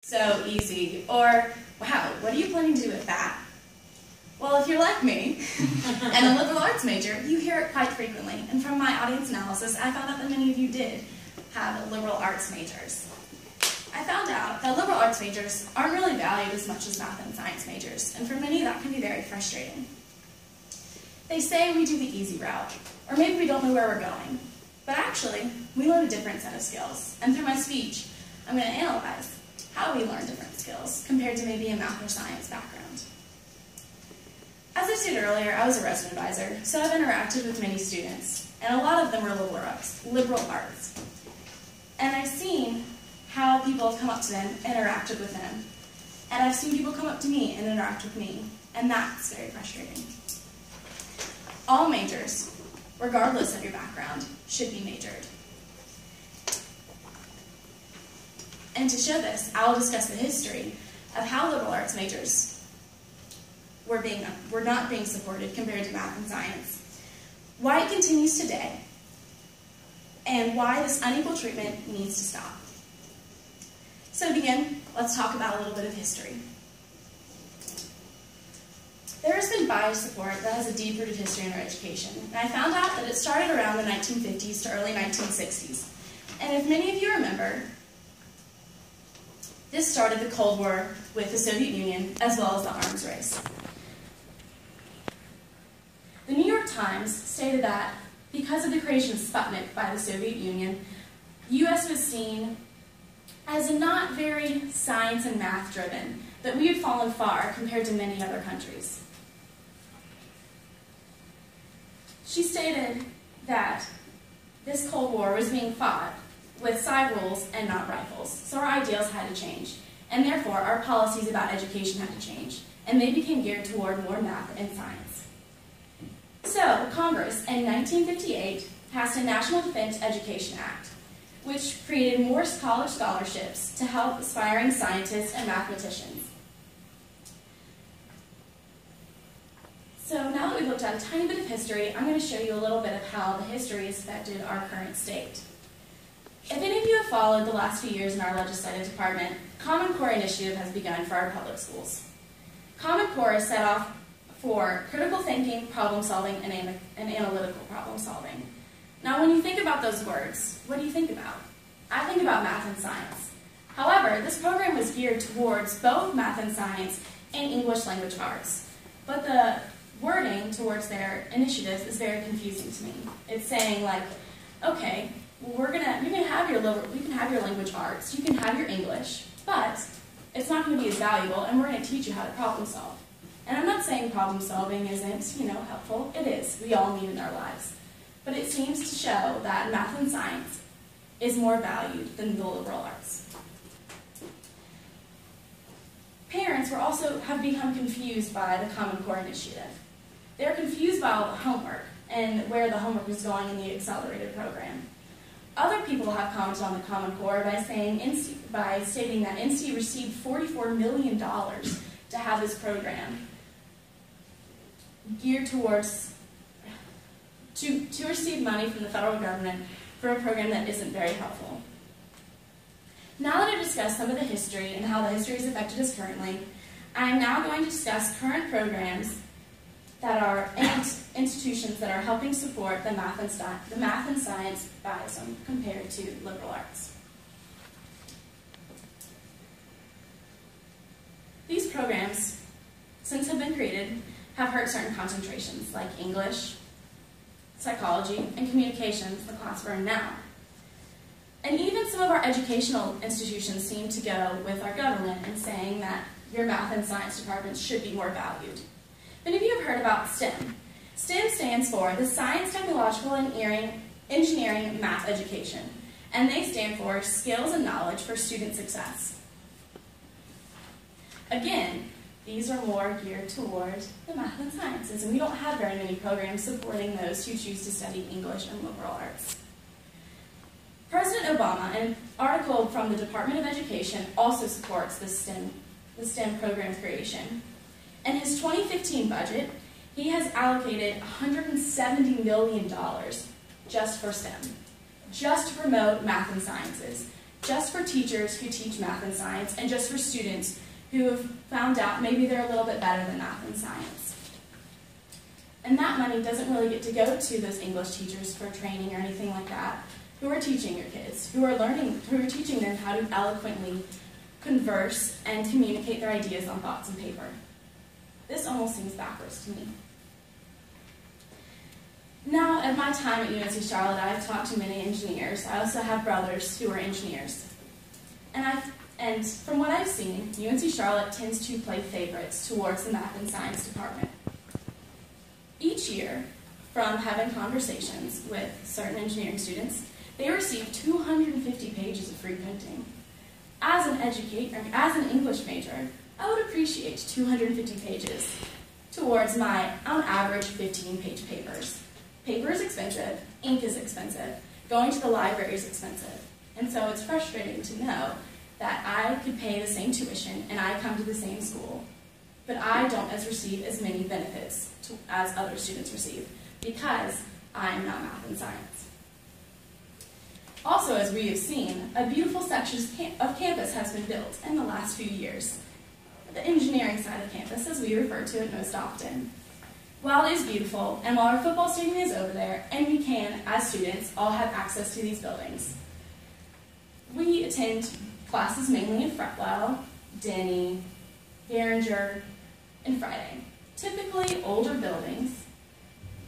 So easy. Or, wow, what are you planning to do with that? Well, if you're like me, and a liberal arts major, you hear it quite frequently. And from my audience analysis, I found out that many of you did have liberal arts majors. I found out that liberal arts majors aren't really valued as much as math and science majors, and for many that can be very frustrating. They say we do the easy route, or maybe we don't know where we're going. But actually, we learn a different set of skills, and through my speech, I'm going to analyze how we learn different skills compared to maybe a math or science background. As I stated earlier, I was a resident advisor, so I've interacted with many students, and a lot of them were liberal arts. And I've seen how people have come up to them, interacted with them, and I've seen people come up to me and interact with me, and that's very frustrating. All majors, regardless of your background, should be majored. And to show this, I will discuss the history of how liberal arts majors were not being supported compared to math and science, why it continues today, and why this unequal treatment needs to stop. So to begin, let's talk about a little bit of history. There has been bias support that has a deep-rooted history in our education, and I found out that it started around the 1950s to early 1960s. And if many of you remember, this started the Cold War with the Soviet Union, as well as the arms race. The New York Times stated that because of the creation of Sputnik by the Soviet Union, the U.S. was seen as not very science and math driven, that we had fallen far compared to many other countries. She stated that this Cold War was being fought with side rules and not rifles, so our ideals had to change, and therefore our policies about education had to change, and they became geared toward more math and science. So, Congress in 1958 passed a National Defense Education Act, which created more college scholarships to help aspiring scientists and mathematicians. So now that we've looked at a tiny bit of history, I'm going to show you a little bit of how the history has affected our current state. If any of you have followed the last few years in our legislative department, Common Core initiative has begun for our public schools. Common Core is set off for critical thinking, problem solving, and analytical problem solving. Now when you think about those words, what do you think about? I think about math and science. However, this program was geared towards both math and science and English language arts. But the wording towards their initiatives is very confusing to me. It's saying like, okay, well, you can have your language arts, you can have your English, but it's not going to be as valuable, and we're going to teach you how to problem solve. And I'm not saying problem solving isn't, helpful. It is. We all need it in our lives. But it seems to show that math and science is more valued than the liberal arts. Parents have become confused by the Common Core initiative. They're confused by all the homework and where the homework is going in the accelerated program. Other people have commented on the Common Core by stating that NC received $44 million to have this program geared towards to receive money from the federal government for a program that isn't very helpful. Now that I've discussed some of the history and how the history has affected us currently, I am now going to discuss current programs and institutions that are helping support the math and science biasm compared to liberal arts. These programs, since have been created, have hurt certain concentrations like English, psychology, and communications, the class we're in now. And even some of our educational institutions seem to go with our government in saying that your math and science departments should be more valued. Many of you have heard about STEM. STEM stands for the Science, Technological, and Engineering Math Education, and they stand for Skills and Knowledge for Student Success. Again, these are more geared towards the math and sciences, and we don't have very many programs supporting those who choose to study English and liberal arts. President Obama, in an article from the Department of Education, also supports the STEM program creation. In his 2015 budget, he has allocated $170 million just for STEM, just to promote math and sciences. just for teachers who teach math and science, and just for students who have found out maybe they're a little bit better than math and science. And that money doesn't really get to go to those English teachers for training or anything like that, who are teaching your kids, who are teaching them how to eloquently converse and communicate their ideas on thoughts and paper. This almost seems backwards to me. Now, at my time at UNC Charlotte, I've talked to many engineers. I also have brothers who are engineers. And from what I've seen, UNC Charlotte tends to play favorites towards the math and science department. Each year, from having conversations with certain engineering students, they receive 250 pages of free printing. As an English major, I would appreciate 250 pages towards my, on average, 15-page papers. Paper is expensive, ink is expensive, going to the library is expensive, and so it's frustrating to know that I could pay the same tuition and I come to the same school, but I don't receive as many benefits as other students receive because I'm not math and science. Also, as we have seen, a beautiful section of campus has been built in the last few years. The engineering side of campus, as we refer to it most often. While it is beautiful, and while our football stadium is over there, and we can, as students, all have access to these buildings, we attend classes mainly in Fretwell, Denny, Garinger, and Friday. Typically older buildings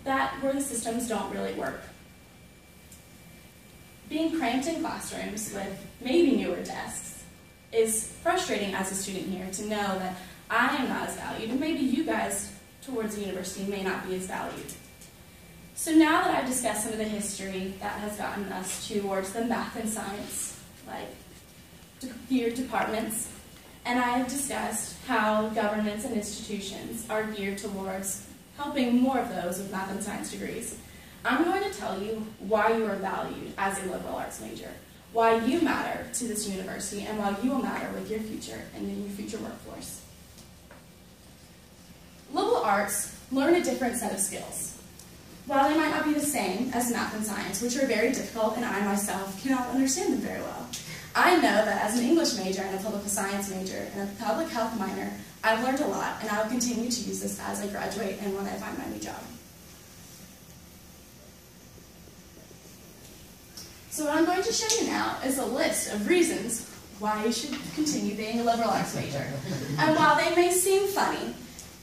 where the systems don't really work. Being cramped in classrooms with maybe newer desks is frustrating as a student here to know that I am not as valued, and maybe you guys towards the university may not be as valued. So now that I've discussed some of the history that has gotten us towards the math and science geared departments, and I have discussed how governments and institutions are geared towards helping more of those with math and science degrees, I'm going to tell you why you are valued as a liberal arts major, why you matter to this university, and why you will matter with your future and in your future workforce. Liberal arts learn a different set of skills. While they might not be the same as math and science, which are very difficult, and I myself cannot understand them very well, I know that as an English major and a political science major and a public health minor, I've learned a lot, and I will continue to use this as I graduate and when I find my new job. So what I'm going to show you now is a list of reasons why you should continue being a liberal arts major. And while they may seem funny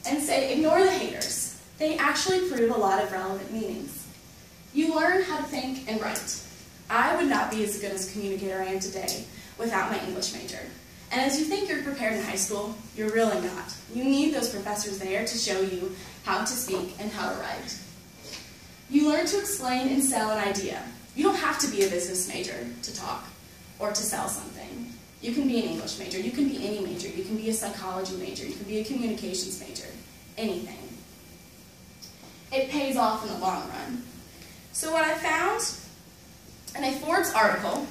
and say, ignore the haters, they actually prove a lot of relevant meanings. You learn how to think and write. I would not be as good as a communicator I am today without my English major. And as you think you're prepared in high school, you're really not. You need those professors there to show you how to speak and how to write. You learn to explain and sell an idea. You don't have to be a business major to talk or to sell something. You can be an English major, you can be any major, you can be a psychology major, you can be a communications major, anything. It pays off in the long run. So what I found in a Forbes article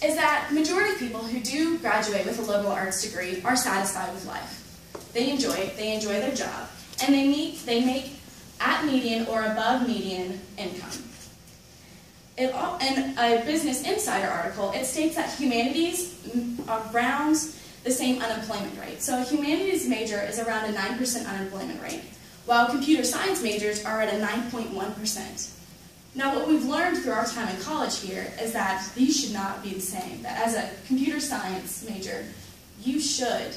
is that the majority of people who do graduate with a liberal arts degree are satisfied with life. They enjoy it, they enjoy their job, and they make at median or above median income. In a Business Insider article, it states that humanities are around the same unemployment rate. So a humanities major is around a 9% unemployment rate, while computer science majors are at a 9.1%. Now what we've learned through our time in college here is that these should not be the same. That as a computer science major, you should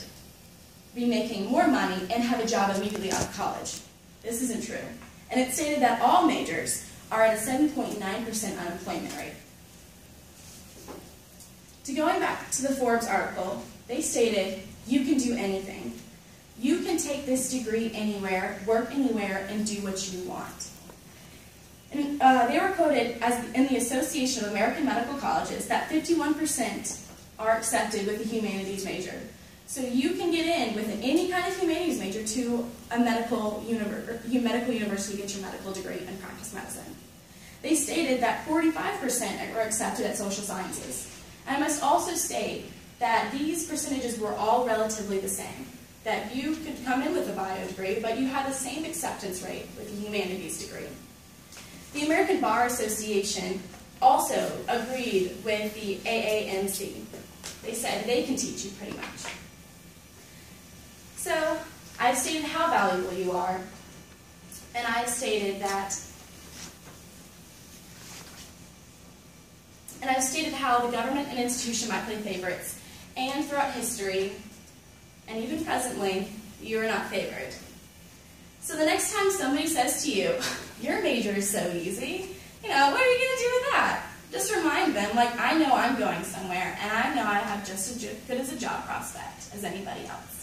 be making more money and have a job immediately out of college. This isn't true. And it stated that all majors are at a 7.9% unemployment rate. Going back to the Forbes article, they stated, you can do anything. You can take this degree anywhere, work anywhere, and do what you want. And they were quoted as in the Association of American Medical Colleges that 51% are accepted with a humanities major. So you can get in with any kind of humanities major to a medical university to get your medical degree and practice medicine. They stated that 45% were accepted at social sciences. And I must also state that these percentages were all relatively the same. That you could come in with a bio degree, but you had the same acceptance rate with a humanities degree. The American Bar Association also agreed with the AANC. They said they can teach you pretty much. So I've stated how valuable you are, and I've stated how the government and institution might play favorites, and throughout history, and even presently, you are not favored. So the next time somebody says to you, your major is so easy, what are you going to do with that? Just remind them, like, I know I'm going somewhere, and I know I have just as good as a job prospect as anybody else.